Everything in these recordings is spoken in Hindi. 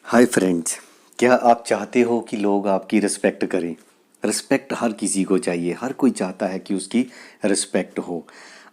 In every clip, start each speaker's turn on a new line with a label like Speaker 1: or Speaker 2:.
Speaker 1: हाय फ्रेंड्स, क्या आप चाहते हो कि लोग आपकी रिस्पेक्ट करें? रिस्पेक्ट हर किसी को चाहिए, हर कोई चाहता है कि उसकी रिस्पेक्ट हो।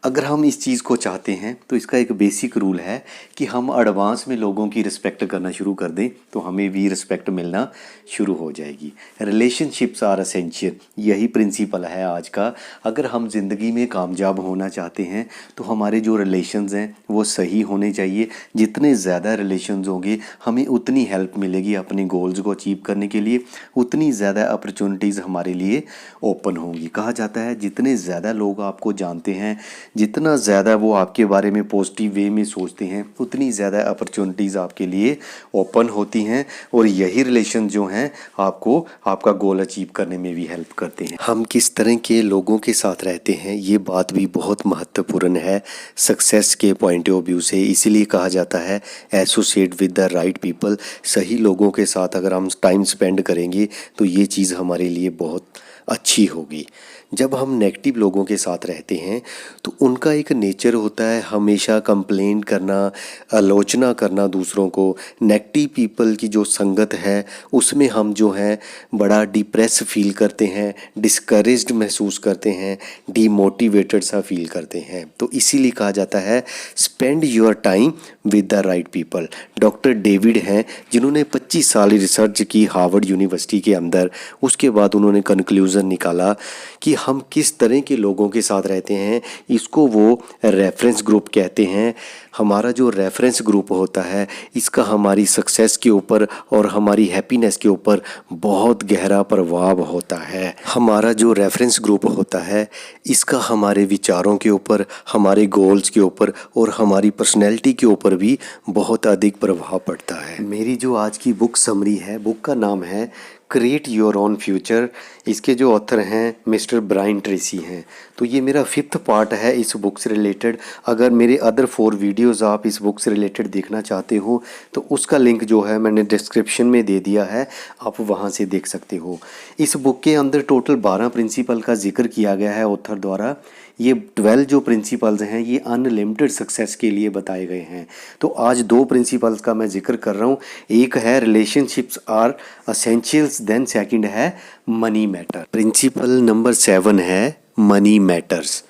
Speaker 1: अगर हम इस चीज़ को चाहते हैं तो इसका एक बेसिक रूल है कि हम एडवांस में लोगों की रिस्पेक्ट करना शुरू कर दें तो हमें भी रिस्पेक्ट मिलना शुरू हो जाएगी। रिलेशनशिप्स आर असेंशियल, यही प्रिंसिपल है आज का। अगर हम ज़िंदगी में कामयाब होना चाहते हैं तो हमारे जो रिलेशंस हैं वो सही होने चाहिए। जितने ज़्यादा रिलेशंस होंगे हमें उतनी हेल्प मिलेगी अपने गोल्स को अचीव करने के लिए, उतनी ज़्यादा अपॉर्चुनिटीज़ हमारे लिए ओपन होंगी। कहा जाता है जितने ज़्यादा लोग आपको जानते हैं, जितना ज़्यादा वो आपके बारे में पॉजिटिव वे में सोचते हैं, उतनी ज़्यादा अपॉर्चुनिटीज़ आपके लिए ओपन होती हैं और यही रिलेशन जो हैं आपको आपका गोल अचीव करने में भी हेल्प करते हैं। हम किस तरह के लोगों के साथ रहते हैं ये बात भी बहुत महत्वपूर्ण है सक्सेस के पॉइंट ऑफ व्यू से। इसीलिए कहा जाता है associate with the right people. सही लोगों के साथ अगर हम टाइम स्पेंड करेंगे तो ये चीज़ हमारे लिए बहुत अच्छी होगी। जब हम नेगेटिव लोगों के साथ रहते हैं तो उनका एक नेचर होता है हमेशा कंप्लेंट करना, आलोचना करना दूसरों को। नेगेटिव पीपल की जो संगत है उसमें हम जो है बड़ा डिप्रेस फील करते हैं, डिस्करेज्ड महसूस करते हैं, डीमोटिवेटेड सा फील करते हैं। तो इसीलिए कहा जाता है spend your time with the right people. Doctor David हैं जिन्होंने 25 साल रिसर्च की हार्वर्ड यूनिवर्सिटी के अंदर। उसके बाद उन्होंने कंक्लूज़न निकाला कि हम किस तरह के लोगों के साथ रहते हैं, इसको वो रेफरेंस ग्रुप कहते हैं। हमारा जो रेफरेंस ग्रुप होता है इसका हमारी सक्सेस के ऊपर और हमारी हैप्पीनेस के ऊपर बहुत गहरा प्रभाव होता है। हमारा जो रेफरेंस ग्रुप होता है इसका हमारे विचारों के ऊपर, हमारे गोल्स के ऊपर और हमारी पर्सनैलिटी के ऊपर भी बहुत अधिक प्रभाव पड़ता है। मेरी जो आज की बुक समरी है, बुक का नाम है क्रिएट योर ओन फ्यूचर। इसके जो ऑथर हैं मिस्टर ब्रायन ट्रेसी हैं। तो ये मेरा 5th पार्ट है इस बुक से रिलेटेड। अगर मेरे अदर 4 वीडियोज़ आप इस बुक से रिलेटेड देखना चाहते हो तो उसका लिंक जो है मैंने डिस्क्रिप्शन में दे दिया है, आप वहाँ से देख सकते हो। इस बुक के अंदर टोटल 12 प्रिंसिपल का जिक्र किया गया है ऑथर द्वारा। ये 12 जो प्रिंसिपल्स हैं ये अनलिमिटेड सक्सेस के लिए बताए गए हैं। तो आज 2 प्रिंसिपल्स का मैं जिक्र कर रहा हूँ। एक है relationships are essentials, then second है मनी मैटर। प्रिंसिपल नंबर 7 है money matters.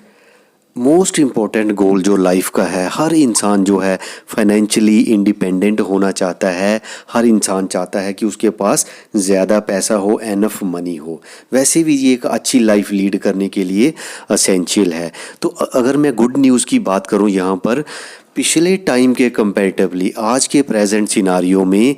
Speaker 1: Most important goal जो लाइफ का है, हर इंसान जो है फाइनेंशियली इंडिपेंडेंट होना चाहता है। हर इंसान चाहता है कि उसके पास ज़्यादा पैसा हो, एनफ मनी हो। वैसे भी ये एक अच्छी लाइफ लीड करने के लिए असेंशियल है। तो अगर मैं गुड न्यूज़ की बात करूँ यहाँ पर, पिछले टाइम के कंपैरेटिवली आज के प्रेजेंट सिनारियो में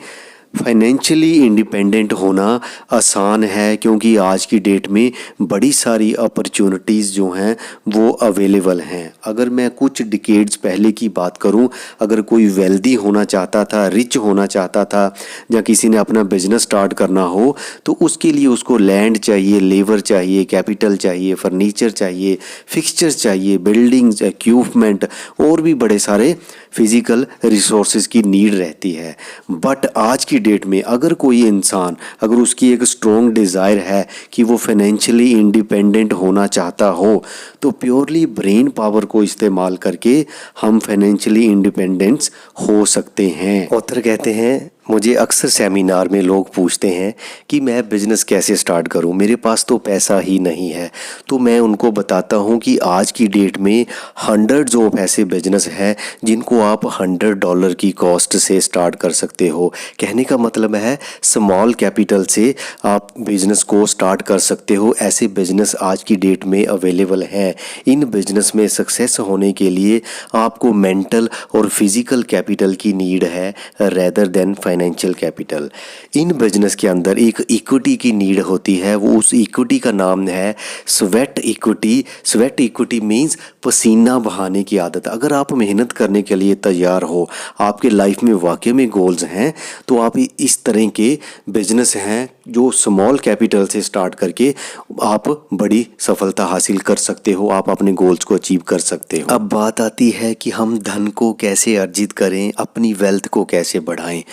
Speaker 1: फाइनेंशियली इंडिपेंडेंट होना आसान है, क्योंकि आज की डेट में बड़ी सारी अपॉर्चुनिटीज़ जो हैं वो अवेलेबल हैं। अगर मैं कुछ डिकेड्स पहले की बात करूं, अगर कोई वेल्दी होना चाहता था, रिच होना चाहता था, या किसी ने अपना बिजनेस स्टार्ट करना हो तो उसके लिए उसको लैंड चाहिए, लेबर चाहिए, कैपिटल चाहिए, फर्नीचर चाहिए, फिक्सचर्स चाहिए, बिल्डिंग्स, इक्विपमेंट और भी बड़े सारे फिज़िकल रिसोर्सेज की नीड रहती है। बट आज की डेट में अगर कोई इंसान, अगर उसकी एक स्ट्रॉन्ग डिज़ायर है कि वो फाइनेंशियली इंडिपेंडेंट होना चाहता हो, तो प्योरली ब्रेन पावर को इस्तेमाल करके हम फाइनेंशियली इंडिपेंडेंस हो सकते हैं। ऑथर कहते हैं मुझे अक्सर सेमिनार में लोग पूछते हैं कि मैं बिज़नेस कैसे स्टार्ट करूं, मेरे पास तो पैसा ही नहीं है। तो मैं उनको बताता हूं कि आज की डेट में हंड्रेड्स ऑफ ऐसे बिजनेस हैं जिनको आप $100 की कॉस्ट से स्टार्ट कर सकते हो। कहने का मतलब है स्मॉल कैपिटल से आप बिज़नेस को स्टार्ट कर सकते हो। ऐसे बिज़नेस आज की डेट में अवेलेबल हैं। इन बिज़नेस में सक्सेस होने के लिए आपको मेंटल और फिज़िकल कैपिटल की नीड है rather than financial capital. In business के अंदर एक इक्विटी की नीड होती है, वो उस इक्विटी का नाम है sweat equity. Sweat equity means पसीना बहाने की आदत। अगर आप मेहनत करने के लिए तैयार हो, आपके लाइफ में वाकई में गोल्स हैं, तो आप इस तरह के बिजनेस हैं जो स्मॉल कैपिटल से स्टार्ट करके आप बड़ी सफलता हासिल कर सकते हो, आप अपने गोल्स को अचीव कर सकते हो। अब बात आती है कि हम धन को कैसे अर्जित करें, अपनी वेल्थ को कैसे बढ़ाएं।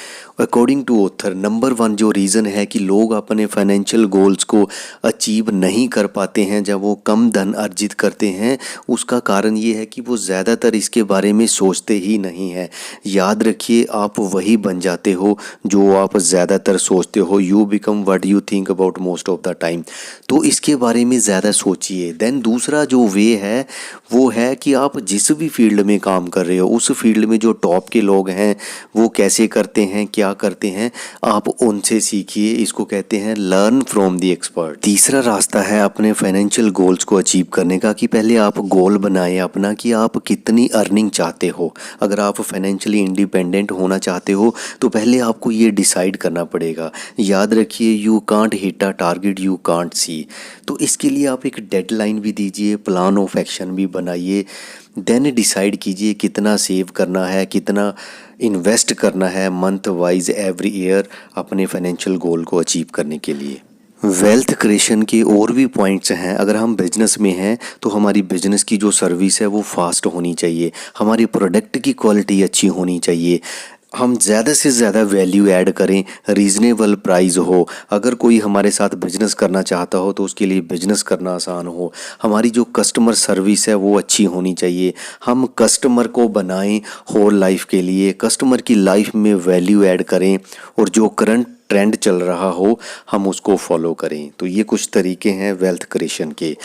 Speaker 1: अकॉर्डिंग टू ऑथर नंबर 1 जो रीज़न है कि लोग अपने फाइनेंशियल गोल्स को अचीव नहीं कर पाते हैं जब वो कम धन अर्जित करते हैं, उसका कारण ये है कि वो ज़्यादातर इसके बारे में सोचते ही नहीं हैं। याद रखिए, आप वही बन जाते हो जो आप ज़्यादातर सोचते हो। You become what you think about most of the time. तो इसके बारे में ज़्यादा सोचिए। देन दूसरा जो वे है वो है कि आप जिस भी फील्ड में काम कर रहे हो, उस फील्ड में जो टॉप के लोग हैं वो कैसे करते हैं, क्या करते हैं, आप उनसे सीखिए। इसको कहते हैं लर्न फ्रॉम द एक्सपर्ट। तीसरा रास्ता है अपने फाइनेंशियल गोल्स को अचीव करने का कि पहले आप गोल बनाएं अपना कि आप कितनी अर्निंग चाहते हो। अगर आप फाइनेंशियली इंडिपेंडेंट होना चाहते हो तो पहले आपको ये डिसाइड करना पड़ेगा। याद रखिए, you can't hit a target you can't see. तो इसके लिए आप एक डेडलाइन भी दीजिए, प्लान ऑफ एक्शन भी बनाइए। देन डिसाइड कीजिए कितना सेव करना है, कितना इन्वेस्ट करना है मंथ वाइज एवरी ईयर अपने फाइनेंशियल गोल को अचीव करने के लिए। वेल्थ क्रिएशन के और भी पॉइंट्स हैं। अगर हम बिजनेस में हैं तो हमारी बिजनेस की जो सर्विस है वो फास्ट होनी चाहिए, हमारी प्रोडक्ट की क्वालिटी अच्छी होनी चाहिए, हम ज़्यादा से ज़्यादा वैल्यू ऐड करें, रीज़नेबल प्राइस हो। अगर कोई हमारे साथ बिजनेस करना चाहता हो तो उसके लिए बिजनेस करना आसान हो। हमारी जो कस्टमर सर्विस है वो अच्छी होनी चाहिए। हम कस्टमर को बनाएं होल लाइफ के लिए, कस्टमर की लाइफ में वैल्यू ऐड करें और जो करंट ट्रेंड चल रहा हो हम उसको फॉलो करें। तो ये कुछ तरीके हैं वेल्थ क्रिएशन के।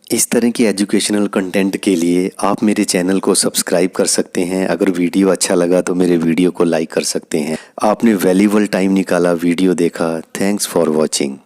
Speaker 1: इस तरह की एजुकेशनल कंटेंट के लिए आप मेरे चैनल को सब्सक्राइब कर सकते हैं। अगर वीडियो अच्छा लगा तो मेरे वीडियो को लाइक कर सकते हैं। आपने वैल्यूएबल टाइम निकाला, वीडियो देखा। Thanks for watching.